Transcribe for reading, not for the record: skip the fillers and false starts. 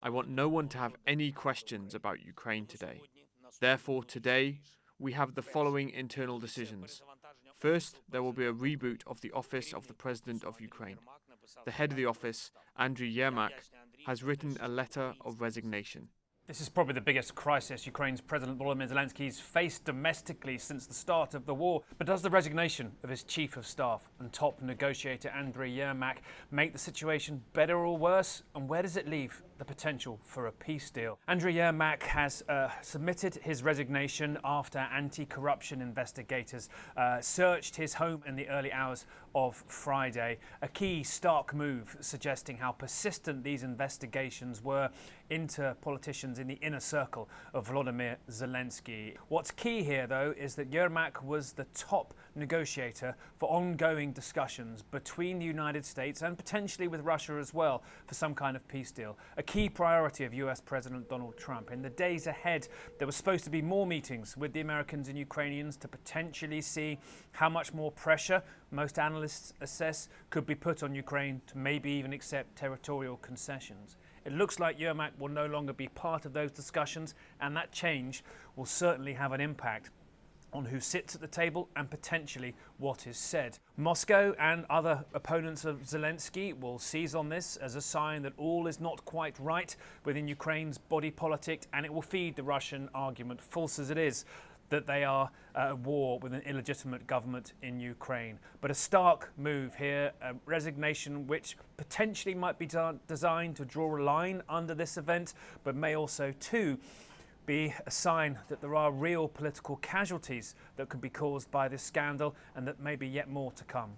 I want no one to have any questions about Ukraine today. Therefore, today, we have the following internal decisions. First, there will be a reboot of the office of the President of Ukraine. The head of the office, Andriy Yermak, has written a letter of resignation. This is probably the biggest crisis Ukraine's President Volodymyr Zelensky's faced domestically since the start of the war. But does the resignation of his chief of staff and top negotiator Andriy Yermak make the situation better or worse? And where does it leave the potential for a peace deal? Andriy Yermak has submitted his resignation after anti-corruption investigators searched his home in the early hours of Friday. A key stark move suggesting how persistent these investigations were into politicians in the inner circle of Volodymyr Zelensky. What's key here, though, is that Yermak was the top negotiator for ongoing discussions between the United States and potentially with Russia as well for some kind of peace deal. A key priority of US President Donald Trump. In the days ahead, there was supposed to be more meetings with the Americans and Ukrainians to potentially see how much more pressure most analysts assess could be put on Ukraine to maybe even accept territorial concessions. It looks like Yermak will no longer be part of those discussions, and that change will certainly have an impact on who sits at the table and potentially what is said. Moscow and other opponents of Zelensky will seize on this as a sign that all is not quite right within Ukraine's body politic, and it will feed the Russian argument, false as it is, that they are at war with an illegitimate government in Ukraine. But a stark move here, a resignation which potentially might be designed to draw a line under this event, but may also too be a sign that there are real political casualties that could be caused by this scandal, and that may be yet more to come.